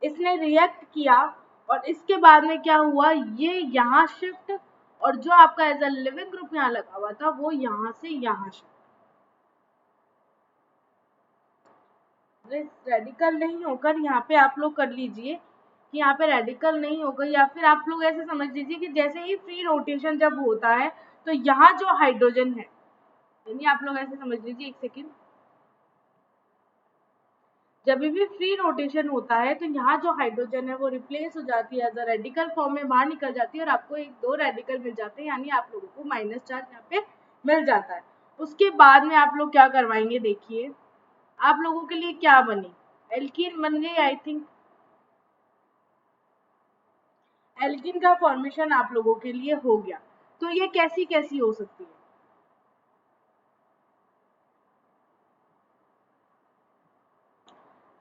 इसने रिएक्ट किया और इसके बाद में क्या हुआ, ये यहाँ शिफ्ट, और जो आपका एज अ लिविंग ग्रुप यहाँ लगा हुआ था वो यहाँ से यहाँ शिफ्ट। रेडिकल नहीं होकर यहाँ पे आप लोग कर लीजिए कि यहाँ पे रेडिकल नहीं होगा, या फिर आप लोग ऐसे समझ लीजिए कि जैसे ही फ्री रोटेशन जब होता है तो यहाँ जो हाइड्रोजन है, यानी आप लोग ऐसे समझ लीजिए, एक सेकेंड, जब भी फ्री रोटेशन होता है तो यहाँ जो हाइड्रोजन है वो रिप्लेस हो जाती है, एज अ रेडिकल फॉर्म में बाहर निकल जाती है और आपको एक दो रेडिकल मिल जाते हैं, यानी आप लोगों को माइनस चार्ज यहाँ पे मिल जाता है। उसके बाद में आप लोग क्या करवाएंगे, देखिए आप लोगों के लिए क्या बनी, एल्कीन बन गई, आई थिंक एल्कीन का फॉर्मेशन आप लोगों के लिए हो गया। तो ये कैसी कैसी हो सकती है,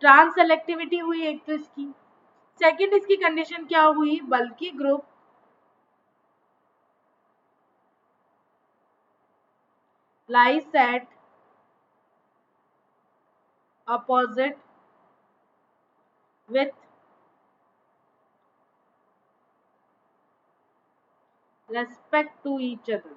ट्रांस सेलेक्टिविटी हुई एक तो इसकी, सेकंड इसकी कंडीशन क्या हुई, बल्कि group lies at opposite with respect to each other,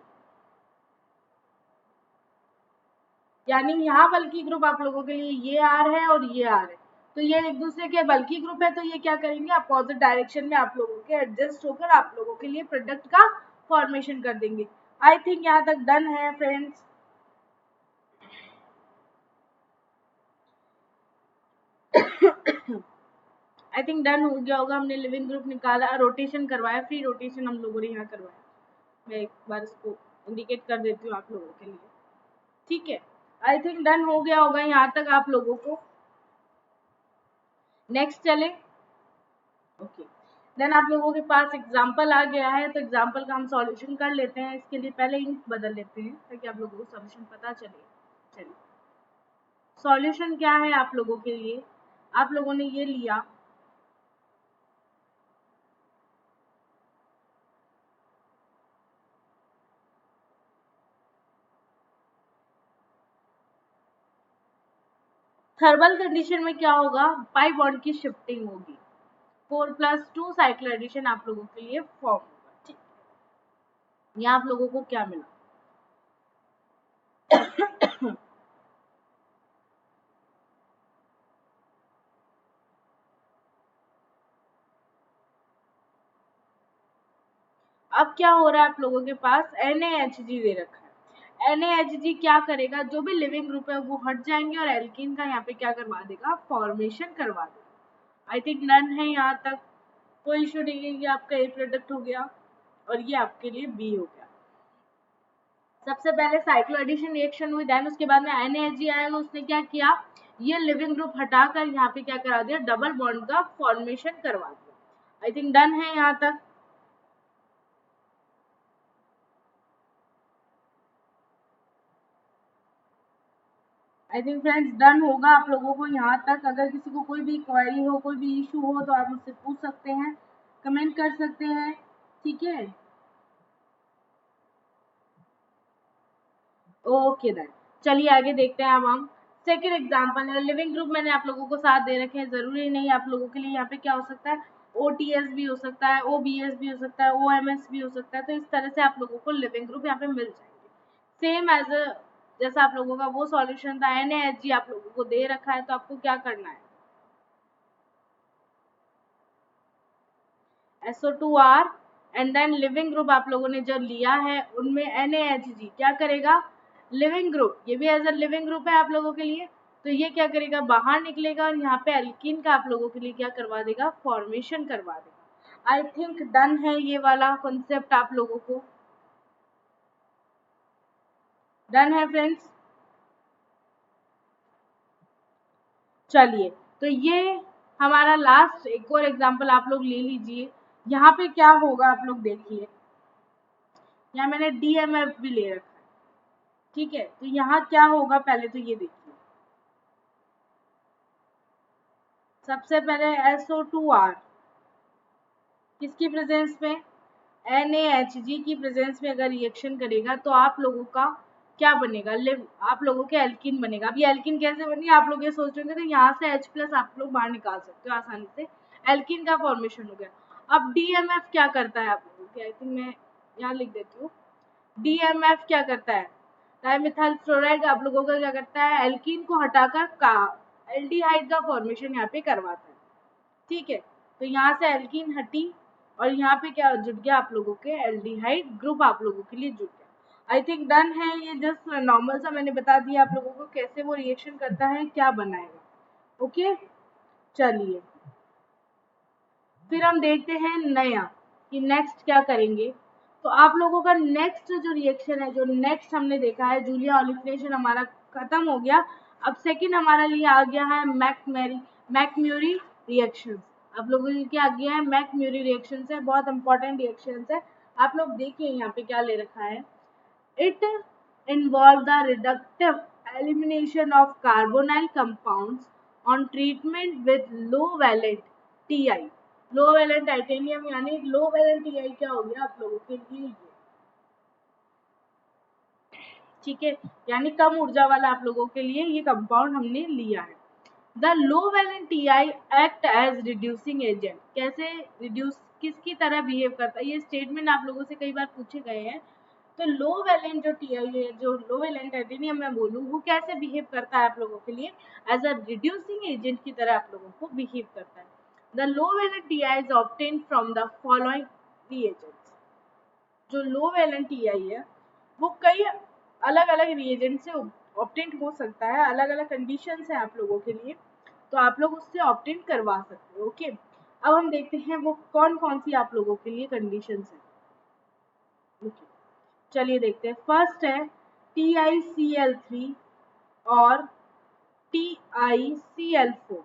यानी यहाँ बल्कि ग्रुप आप लोगों के लिए ये आर है और ये आर है, तो ये एक दूसरे के बल्कि ग्रुप है, तो ये क्या करेंगे अपोजिट डायरेक्शन में आप लोगों के एडजस्ट होकर आप लोगों के लिए प्रोडक्ट का फॉर्मेशन कर देंगे। आई थिंक यहाँ तक डन है फ्रेंड्स। आई थिंक डन हो गया होगा, हमने लिविंग ग्रुप निकाला, रोटेशन करवाया, फ्री रोटेशन हम लोगों ने यहाँ करवाया, मैं एक बार इसको इंडिकेट कर देती हूँ आप लोगों के लिए, ठीक है। आई थिंक डन हो गया होगा यहाँ तक आप लोगों को। नेक्स्ट चले, ओके, देन आप लोगों के पास एग्जाम्पल आ गया है, तो एग्जाम्पल का हम सॉल्यूशन कर लेते हैं। इसके लिए पहले इंक बदल लेते हैं ताकि आप लोगों को सॉल्यूशन पता चले। चलिए सॉल्यूशन क्या है आप लोगों के लिए, आप लोगों ने ये लिया थर्मल कंडीशन में क्या होगा, पाई बॉन्ड की शिफ्टिंग होगी, 4+2 साइक्ल एडिशन आप लोगों के लिए फॉर्म होगा, ठीक। यहाँ आप लोगों को क्या मिला अब क्या हो रहा है आप लोगों के पास NaHG दे रखा है, NaHG क्या करेगा, जो भी लिविंग ग्रुप है वो हट जाएंगे और एल्कीन का यहाँ पे क्या करवा देगा, फॉर्मेशन करवा देगा। आई थिंक डन है यहाँ तक, कोई इशू नहीं है, ये आपका ए प्रोडक्ट हो गया। और ये आपके लिए बी हो गया। सबसे पहले साइक्लो एडिशन रिएक्शन हुई, देन उसके बाद में NaHg आया, उसने क्या किया, ये लिविंग ग्रुप हटाकर यहाँ पे क्या करा दिया, डबल बॉन्ड का फॉर्मेशन करवा दिया। आई थिंक डन है यहाँ तक। आई थिंक फ्रेंड्स डन होगा आप लोगों को यहाँ तक। अगर किसी को कोई भी क्वेरी हो, कोई भी इशू हो तो आप मुझसे पूछ सकते हैं, कमेंट कर सकते हैं, ठीक है। ओके देन चलिए आगे देखते हैं। अब हम सेकेंड एग्जाम्पल है, लिविंग ग्रुप मैंने आप लोगों को साथ दे रखे हैं, जरूरी नहीं आप लोगों के लिए यहाँ पे क्या हो सकता है, OTS भी हो सकता है, OBS भी हो सकता है, OMS भी हो सकता है। तो इस तरह से आप लोगों को लिविंग ग्रुप यहाँ पे मिल जाएंगे। सेम एज जैसा आप लोगों का वो सॉल्यूशन था, NaHg आप लोगों को दे रखा है, तो आपको क्या करना है, SO2R and then leaving group आप लोगों ने जो लिया है उनमें NaHg क्या करेगा, लिविंग ग्रुप, ये भी एज अ लिविंग ग्रुप है आप लोगों के लिए, तो ये क्या करेगा, बाहर निकलेगा और यहाँ पे एल्कीन का आप लोगों के लिए क्या करवा देगा, फॉर्मेशन करवा देगा। आई थिंक डन है ये वाला कॉन्सेप्ट आप लोगों को, डन है फ्रेंड्स। चलिए तो ये हमारा लास्ट एक और एग्जांपल आप लोग ले लीजिए। यहाँ पे क्या होगा आप लोग देखिए, यहाँ मैंने DMF भी ले रखा है, ठीक है। तो यहाँ क्या होगा पहले तो ये देखिए, सबसे पहले SO2R किसकी प्रेजेंस में, NaHg की प्रेजेंस में अगर रिएक्शन करेगा तो आप लोगों का क्या बनेगा, आप लोगों के एल्किन बनेगा। अब ये एल्किन कैसे बनेगा, आप लोग ये सोच रहे होंगे तो यहाँ से H+ आप लोग बाहर निकाल सकते हो आसानी से, एल्किन का फॉर्मेशन हो गया। अब DMF क्या करता है आप लोगों के, आई थिंक मैं यहाँ लिख देती हूँ, DMF क्या करता है, डाइमिथाइल फ्लोराइड आप लोगों का क्या करता है, एल्कीन को हटाकर का एल्डिहाइड का फॉर्मेशन यहाँ पे करवाता है, ठीक है। तो यहाँ से एल्कीन हटी और यहाँ पे क्या जुड़ गया, आप लोगों के एल्डिहाइड ग्रुप आप लोगों के लिए जुड़ गया। आई थिंक डन है, ये जस्ट नॉर्मल सा मैंने बता दिया आप लोगों को कैसे वो रिएक्शन करता है, क्या बनाएगा। ओके चलिए फिर हम देखते हैं नया कि नेक्स्ट क्या करेंगे। तो आप लोगों का नेक्स्ट जो रिएक्शन है, जो नेक्स्ट हमने देखा है, जूलिया ऑलिफिनेशन हमारा खत्म हो गया। अब सेकंड हमारा लिए आ गया है मैकम्यूरी रिएक्शन। आप लोगों के लिए क्या आ गया है, मैकम्यूरी रिएक्शन है, बहुत इंपॉर्टेंट रिएक्शन है। आप लोग देखिए यहाँ पे क्या ले रखा है, it involve the reductive elimination of carbonyl compounds on treatment with low valent Ti। Low valent titanium यानी लो वैलेंट Ti क्या हो गया आप लोगों के लिए ये, ठीक है, यानी कम ऊर्जा वाला आप लोगों के लिए ये कंपाउंड हमने लिया है। The low valent Ti act as reducing agent, कैसे रिड्यूस, किसकी तरह बिहेव करता है, ये स्टेटमेंट आप लोगों से कई बार पूछे गए हैं। तो लो वैलेंट जो Ti है, जो लो वैलेंट टाइटेनियम मैं बोलूँ, वो कैसे बिहेव करता है आप लोगों के लिए, एज अ रिड्यूसिंग एजेंट की तरह आप लोगों को बिहेव करता है। The low valent Ti is obtained from the following reagents. जो लो वैलेंट Ti है वो कई अलग अलग रिएजेंट से ऑब्टेन हो सकता है, अलग अलग कंडीशंस है आप लोगों के लिए, तो आप लोग उससे ऑब्टेन करवा सकते हो। ओके अब हम देखते हैं वो कौन कौन सी आप लोगों के लिए कंडीशंस है। ओके चलिए देखते हैं। फर्स्ट है TiCl3 और TiCl4।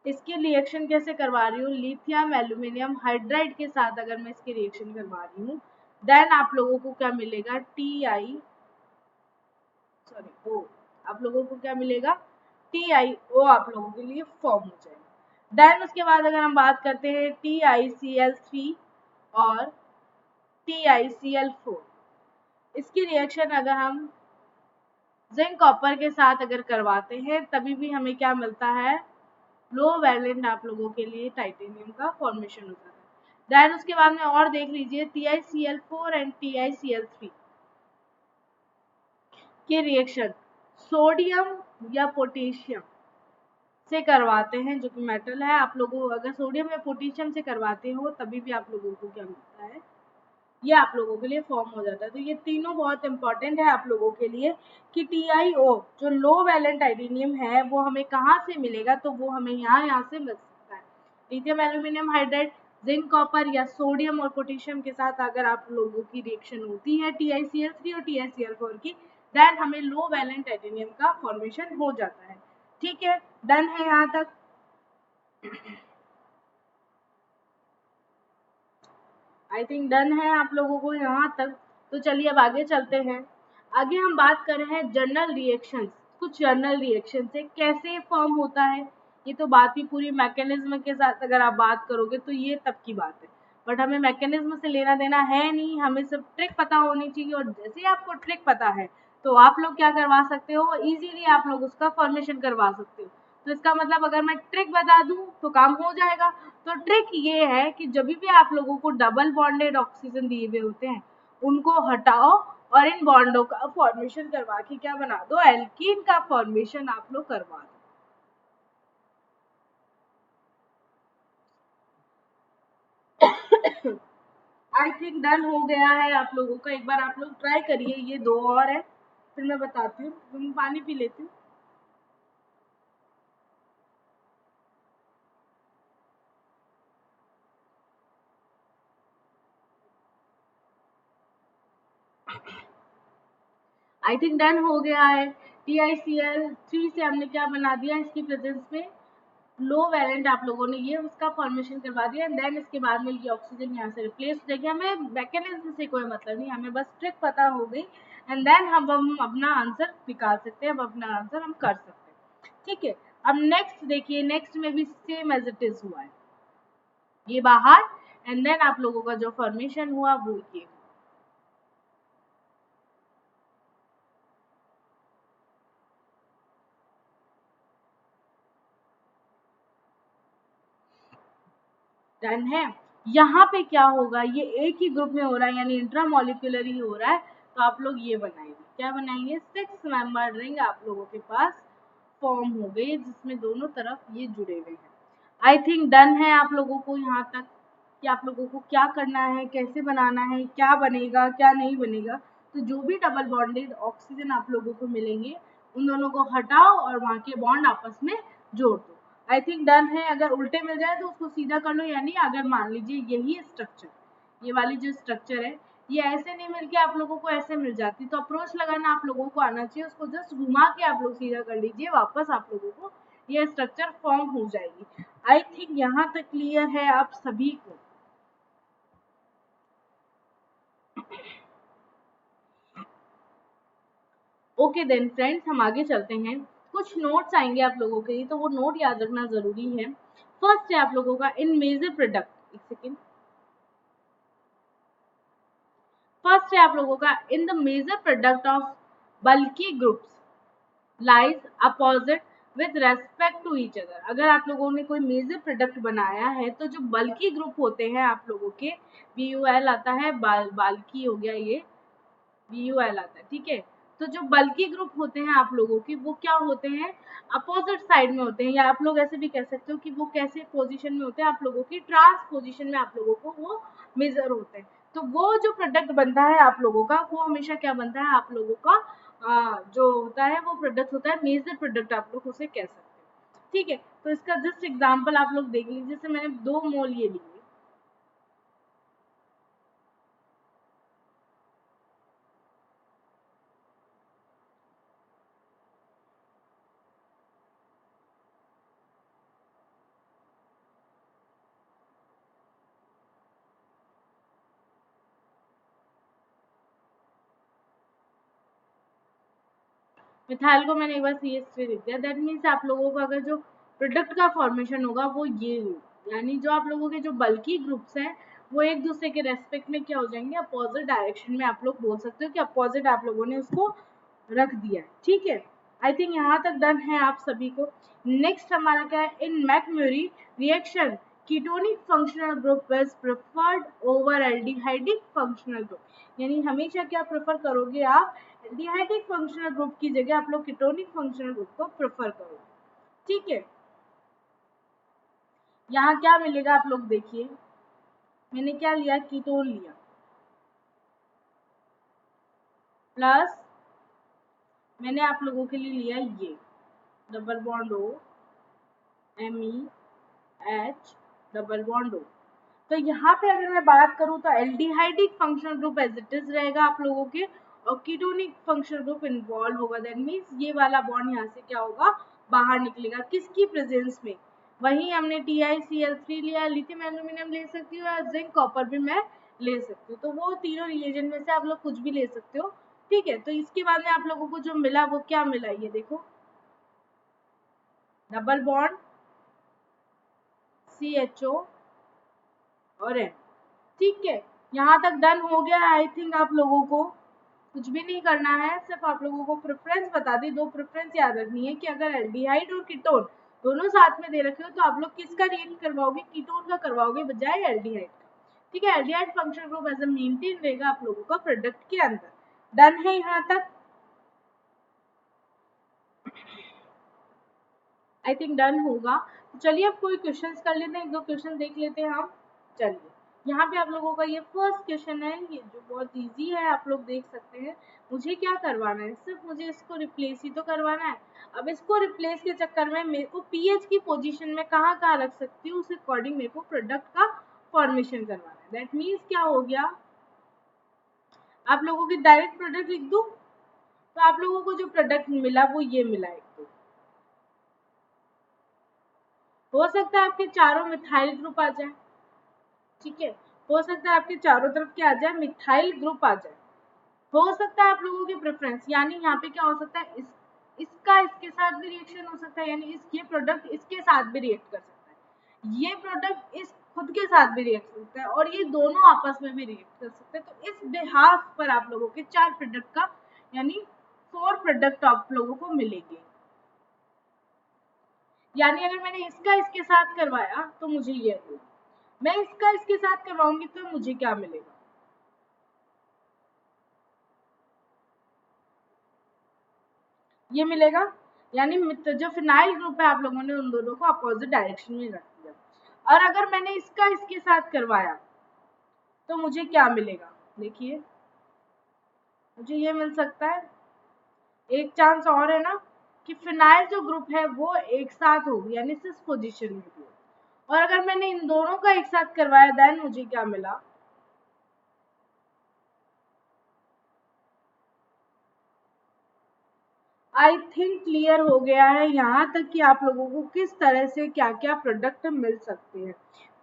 इसके रिएक्शन कैसे करवा रही हूँ, लिथियम एल्यूमिनियम हाइड्राइड के साथ अगर मैं इसके रिएक्शन करवा रही हूँ, देन आप लोगों को क्या मिलेगा, ओ आप लोगों को क्या मिलेगा, TiO आप लोगों के लिए फॉर्म हो जाएगा। देन उसके बाद अगर हम बात करते हैं TiCl3 और TiCl4, इसकी रिएक्शन अगर हम जिंक कॉपर के साथ अगर करवाते हैं तभी भी हमें क्या मिलता है, लो वैलेंट आप लोगों के लिए टाइटेनियम का फॉर्मेशन हो जाता है। देन उसके बाद में और देख लीजिए TiCl4 एंड TiCl3 के रिएक्शन सोडियम या पोटेशियम से करवाते हैं, जो कि मेटल है। आप लोगों अगर सोडियम या पोटेशियम से करवाते हो तभी भी आप लोगों को क्या मिलता है, ये आप लोगों के लिए फॉर्म हो जाता है। तो ये तीनों बहुत इंपॉर्टेंट है आप लोगों के लिए कि TiO जो लो वैलेंट टाइटेनियम है वो हमें कहाँ से मिलेगा, तो वो हमें यहाँ से मिल सकता है, lithium aluminium hydride zinc copper या सोडियम और पोटेशियम के साथ अगर आप लोगों की रिएक्शन होती है TiCl3 और TiCl4 की, देन हमें लो वैलेंट टाइटेनियम का फॉर्मेशन हो जाता है। ठीक है, डन है यहाँ तक। आई थिंक डन है आप लोगों को यहाँ तक। तो चलिए अब आगे चलते हैं। आगे हम बात कर रहे हैं जर्नल रिएक्शंस। कुछ जर्नल रिएक्शन से कैसे फॉर्म होता है, ये तो बात ही पूरी मैकेनिज्म के साथ अगर आप बात करोगे तो ये तब की बात है, बट हमें मैकेनिज्म से लेना देना है नहीं, हमें सिर्फ ट्रिक पता होनी चाहिए। और जैसे ही आपको ट्रिक पता है तो आप लोग क्या करवा सकते हो, इजीली आप लोग उसका फॉर्मेशन करवा सकते हो। तो इसका मतलब अगर मैं ट्रिक बता दूं तो काम हो जाएगा। तो ट्रिक ये है कि जब भी आप लोगों को डबल बॉन्डेड ऑक्सीजन दिए हुए होते हैं उनको हटाओ और इन बॉन्डों का फॉर्मेशन करवा के क्या बना दो, एल्कीन का फॉर्मेशन आप लोग करवा दो। आई थिंक डन हो गया है आप लोगों का। एक बार आप लोग ट्राई करिए, ये दो और है फिर मैं बताती हूँ। तुम पानी पी लेती हूँ। आई थिंक डन हो गया है। TiCl3 से हमने क्या बना दिया, इसकी प्रेजेंस में लो वैलेंट आप लोगों ने ये उसका फॉर्मेशन करवा दिया। एंड देन इसके बाद में ये ऑक्सीजन यहाँ से रिप्लेस हो जाएगी। हमें मैकेनिज्म से कोई मतलब नहीं, हमें बस ट्रिक पता हो गई। एंड देन हम अपना आंसर निकाल सकते हैं, अब अपना आंसर हम कर सकते हैं। ठीक है, अब नेक्स्ट देखिए, नेक्स्ट में भी सेम एज इट इज हुआ है, ये बाहर एंड देन आप लोगों का जो फॉर्मेशन हुआ वो ये। डन है। यहाँ पे क्या होगा, ये एक ही ग्रुप में हो रहा है यानी इंट्रामोलिकुलर ही हो रहा है। तो आप लोग ये बनाएंगे, क्या बनाएंगे, 6 मेंबर रिंग आप लोगों के पास फॉर्म हो गई जिसमें दोनों तरफ ये जुड़े हुए हैं। आई थिंक डन है आप लोगों को यहाँ तक कि आप लोगों को क्या करना है, कैसे बनाना है, क्या बनेगा क्या नहीं बनेगा। तो जो भी डबल बॉन्डेड ऑक्सीजन आप लोगों को मिलेंगे उन दोनों को हटाओ और वहां के बॉन्ड आपस में जोड़ दो। आई थिंक डन है। अगर उल्टे मिल जाए तो उसको सीधा कर लो, यानी अगर मान लीजिए यही स्ट्रक्चर, ये वाली जो स्ट्रक्चर है ये ऐसे नहीं मिलके आप लोगों को ऐसे मिल जाती तो अप्रोच लगाना आप लोगों को आना चाहिए, उसको जस्ट घुमा के आप लोग सीधा कर लीजिए, वापस आप लोगों को ये स्ट्रक्चर फॉर्म हो जाएगी। आई थिंक यहाँ तक क्लियर है आप सभी को। ओके देन फ्रेंड्स, हम आगे चलते हैं। कुछ नोट्स आएंगे आप लोगों के लिए तो वो नोट याद रखना जरूरी है। फर्स्ट है आप लोगों का इन मेजर प्रोडक्ट, एक सेकेंड। फर्स्ट है आप लोगों का in the major product of bulky groups lies opposite with respect to each other. अगर आप लोगों ने कोई मेजर प्रोडक्ट बनाया है तो जो बल्की ग्रुप होते हैं आप लोगों के, BUL आता है, बाल्की हो गया ये, BUL आता है, ठीक है। तो जो बल्की ग्रुप होते हैं आप लोगों के वो क्या होते हैं, अपोजिट साइड में होते हैं, या आप लोग ऐसे भी कह सकते हो कि वो कैसे पोजीशन में होते हैं, आप लोगों की ट्रांस पोजीशन में आप लोगों को वो मेजर होते हैं। तो वो जो प्रोडक्ट बनता है आप लोगों का वो हमेशा क्या बनता है आप लोगों का, जो होता है वो प्रोडक्ट होता है मेजर प्रोडक्ट, आप लोग उसे कह सकते हैं। ठीक है, तो इसका जस्ट एग्जाम्पल आप लोग देख लीजिए, जैसे मैंने 2 मोल ये लिए, मिथाइल को मैंने एक बार CH3 लिख दिया। दैट मीन्स आप लोगों का अगर जो प्रोडक्ट का फॉर्मेशन होगा वो ये हो, यानी जो आप लोगों के जो बल्की ग्रुप्स हैं वो एक दूसरे के रेस्पेक्ट में क्या हो जाएंगे, अपोजिट डायरेक्शन में आप लोग बोल सकते हो कि अपोजिट आप लोगों ने उसको रख दिया है। ठीक है, आई थिंक यहाँ तक डन है आप सभी को। नेक्स्ट हमारा क्या है, in McMurry reaction ketonic functional group is preferred over aldehydic functional group. यानी हमेशा क्या प्रेफर करोगे आप, एल्डिहाइडिक फंक्शनल ग्रुप की जगह आप लोग कीटोनिक फंक्शनल ग्रुप को प्रेफर करोगे। ठीक है, यहाँ क्या मिलेगा आप लोग देखिए, मैंने क्या लिया, कीटोन लिया प्लस मैंने आप लोगों के लिए लिया ये double bond O, MeH double bond O। तो यहाँ पे अगर मैं बात करूँ तो aldehydic functional group as it is रहेगा आप लोगों के, और कीटोनिक फंक्शनल ग्रुप इन्वॉल्व होगा। दैट मीन्स ये वाला बॉन्ड यहाँ से क्या होगा, बाहर निकलेगा, किसकी प्रेजेंस में, वही हमने TiCl3 लिया, लिथियम एल्यूमिनियम ले सकती हूँ, या जिंक कॉपर भी मैं ले सकती हूँ। तो वो तीनों रिएजेंट में से आप लोग कुछ भी ले सकते हो, ठीक है। तो इसके बाद में आप लोगों को जो मिला वो क्या मिला, ये देखो, डबल बॉन्ड CHO और N, ठीक है। यहाँ तक डन हो गया। आई थिंक आप लोगों को कुछ भी नहीं करना है, सिर्फ आप लोगों को प्रेफरेंस बता दी, दो प्रेफरेंस याद रखनी है कि अगर एल्डिहाइड और कीटोन दोनों साथ में दे रखे हो तो आप लोग किसका रिएक्ट करवाओगे, कीटोन का करवाओगे बजाय एल्डिहाइड का, ठीक है। Aldehyde functional group as a maintain रहेगा आप लोगों का प्रोडक्ट के अंदर। डन है यहाँ तक, आई थिंक डन होगा। तो चलिए अब कोई क्वेश्चंस कर लेते हैं, एक दो क्वेश्चन देख लेते हैं हम। चलिए यहाँ पे आप लोगों का ये फर्स्ट क्वेश्चन है, ये जो बहुत इजी है, आप लोग देख सकते हैं। मुझे क्या करवाना है, सिर्फ मुझे इसको रिप्लेस ही तो करवाना है। अब इसको रिप्लेस के चक्कर में मेरे को पीएच की पोजीशन में कहाँ कहाँ रख सकती हूँ, उस अकॉर्डिंग मेरे को प्रोडक्ट का फॉर्मेशन करवाना है। दैट मीन्स क्या हो गया, आप लोगों की डायरेक्ट प्रोडक्ट लिख दूँ, तो आप लोगों को जो प्रोडक्ट मिला वो ये मिला, एक तो हो सकता है आपके चारों मिथाइल ग्रुप आ जाए, ठीक है। हो सकता है आपके चारों तरफ क्या आ जाए, मिथाइल ग्रुप आ जाए। हो सकता है आप लोगों के प्रेफरेंस, यानी यहाँ पे क्या हो सकता है, इसका इसके साथ भी रिएक्शन हो सकता है, यानी ये प्रोडक्ट इसके साथ भी रिएक्ट कर सकता है, ये प्रोडक्ट इस खुद के साथ भी रिएक्ट कर सकता है, और ये दोनों आपस में भी रिएक्ट कर सकते हैं। तो इस बिहाफ पर आप लोगों के 4 प्रोडक्ट का, यानी 4 प्रोडक्ट आप लोगों को मिलेंगे। यानी अगर मैंने इसका इसके साथ करवाया तो मुझे ये मिलेगा, मैं इसका इसके साथ करवाऊंगी तो मुझे क्या मिलेगा, ये मिलेगा। यानी जो फिनाइल ग्रुप है आप लोगों ने उन दोनों को अपोजिट डायरेक्शन में रख दिया। और अगर मैंने इसका इसके साथ करवाया तो मुझे क्या मिलेगा, देखिए मुझे ये मिल सकता है, एक चांस और है ना, कि फिनाइल जो ग्रुप है वो एक साथ हो, यानी सिस पोजीशन में भी हो। और अगर मैंने इन दोनों का एक साथ करवाया देन मुझे क्या मिला, आई थिंक क्लियर हो गया है यहाँ तक कि आप लोगों को किस तरह से क्या क्या प्रोडक्ट मिल सकते हैं।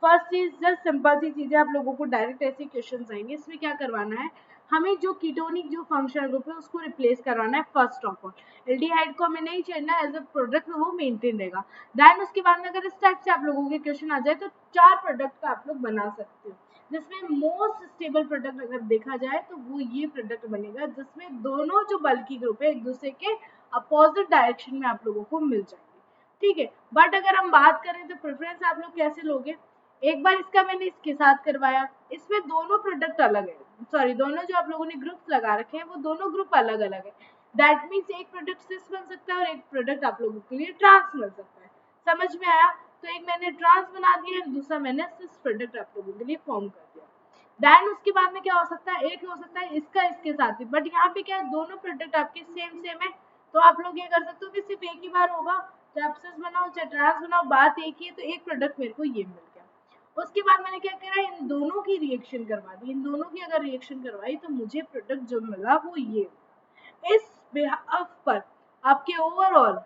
फर्स्ट चीज, जस्ट सिंपल सी चीजें, आप लोगों को डायरेक्ट ऐसे क्वेश्चन आएंगे, इसमें क्या करवाना है, हमें जो कीटोनिक जो फंक्शनल ग्रुप है उसको रिप्लेस करवाना है फर्स्ट ऑफ ऑल। एल्डिहाइड को हमें नहीं छोड़ना, एज अ प्रोडक्ट वो मेंटेन रहेगा। देन उसके बाद में अगर इस टाइप से आप लोगों के क्वेश्चन आ जाए तो 4 प्रोडक्ट का आप लोग बना सकते हो, जिसमें मोस्ट स्टेबल प्रोडक्ट अगर देखा जाए तो वो ये प्रोडक्ट बनेगा, जिसमें दोनों जो बल्की ग्रुप है एक दूसरे के अपोजिट डायरेक्शन में आप लोगों को मिल जाएंगे, ठीक है। बट अगर हम बात करें तो प्रेफरेंस आप लोग कैसे लोगे, एक बार इसका मैंने इसके साथ करवाया, इसमें दोनों प्रोडक्ट अलग है, सॉरी दोनों जो आप लोगों ने ग्रुप्स लगा रखे हैं वो दोनों ग्रुप अलग अलग है। दैट मीन्स एक प्रोडक्ट सिस बन सकता है और एक प्रोडक्ट आप लोगों के लिए ट्रांस बन सकता है। समझ में आया, तो एक मैंने ट्रांस बना दिया और दूसरा मैंने सिस प्रोडक्ट आप लोगों के लिए फॉर्म कर दिया। देन उसके बाद में क्या हो सकता है, एक हो सकता है इसका इसके साथ ही, बट यहाँ पे क्या है, दोनों प्रोडक्ट आपके सेम सेम है, तो आप लोग ये कर सकते हो कि सिर्फ एक ही बार होगा, चाहे आप सिस बनाओ चाहे ट्रांस बनाओ, बात एक ही है। तो एक प्रोडक्ट मेरे को ये मिल गया। उसके बाद मैंने क्या करा, इन दोनों की रिएक्शन करवा दी, इन दोनों की अगर रिएक्शन करवाई तो मुझे प्रोडक्ट जो मिला वो ये। इस बिहाफ पर आपके ओवरऑल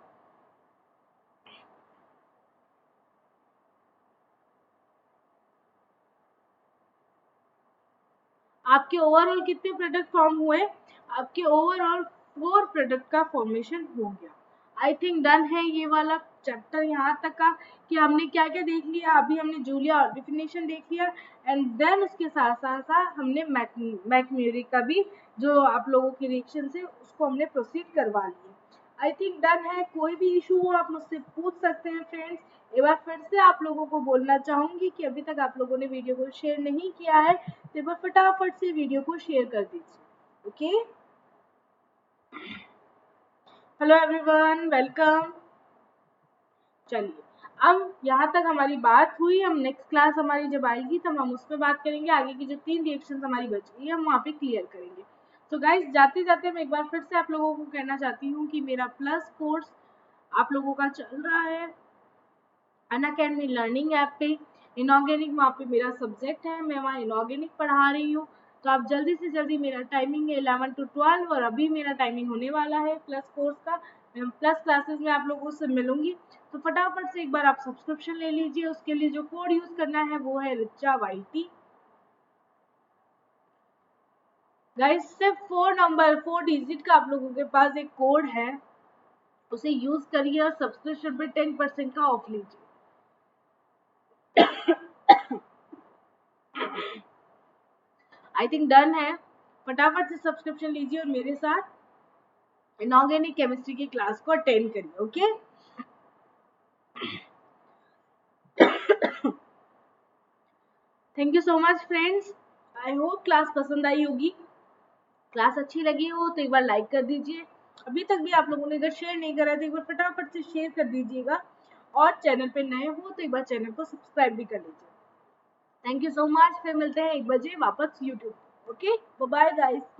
कितने प्रोडक्ट फॉर्म हुए, आपके ओवरऑल 4 प्रोडक्ट का फॉर्मेशन हो गया। आई थिंक डन है ये वाला चैप्टर यहाँ तक का, कि हमने क्या क्या देख लिया। अभी हमने जूलिया और डिफिनेशन देख लिया, एंड देन उसके साथ साथ साथ हमने मैकम्यूरी का भी जो आप लोगों की रिएक्शन से उसको हमने प्रोसीड करवा लिया। आई थिंक डन है, कोई भी इशू हो आप मुझसे पूछ सकते हैं फ्रेंड्स। एक बार फिर से आप लोगों को बोलना चाहूंगी कि अभी तक आप लोगों ने वीडियो को शेयर नहीं किया है तो एक बार फटाफट से वीडियो को शेयर कर दीजिए। Okay, hello everyone, welcome. चलिए अब यहाँ तक हमारी बात हुई, हम नेक्स्ट क्लास हमारी जब आएगी तब हम उस पर बात करेंगे, आगे की जो 3 रिएक्शन हमारी बच गई है हम वहाँ पे क्लियर करेंगे। तो गाइज जाते जाते मैं एक बार फिर से आप लोगों को कहना चाहती हूँ कि मेरा प्लस कोर्स आप लोगों का चल रहा है अनअकैडमी लर्निंग ऐप पे। इनऑर्गेनिक वहाँ पे मेरा सब्जेक्ट है, मैं वहाँ इनऑर्गेनिक पढ़ा रही हूँ। तो आप जल्दी से जल्दी, मेरा टाइमिंग है 11 to 12 और अभी मेरा टाइमिंग होने वाला है प्लस कोर्स का। मैं प्लस क्लासेस में आप लोगों से मिलूंगी, तो फटाफट से एक बार आप सब्सक्रिप्शन ले लीजिए। उसके लिए जो कोड यूज करना है वो है रिचा YT। गाइस सिर्फ 4 डिजिट का आप लोगों के पास एक कोड है, उसे यूज करिए और सब्सक्रिप्शन पे 10% का ऑफ लीजिए। आई थिंक डन है। फटाफट से सब्सक्रिप्शन लीजिए और मेरे साथ इनऑर्गेनिक केमिस्ट्री की क्लास को अटेंड करिए। Okay, thank you so much friends. I hope class पसंद आई होगी। क्लास अच्छी लगी हो तो एक बार लाइक कर दीजिए। अभी तक भी आप लोगों ने अगर शेयर नहीं करा तो एक बार फटाफट से शेयर कर दीजिएगा, और चैनल पे नए हो तो एक बार चैनल को सब्सक्राइब भी कर लीजिए। Thank you so much. फिर मिलते हैं 1 बजे वापस YouTube. Okay, bye bye guys.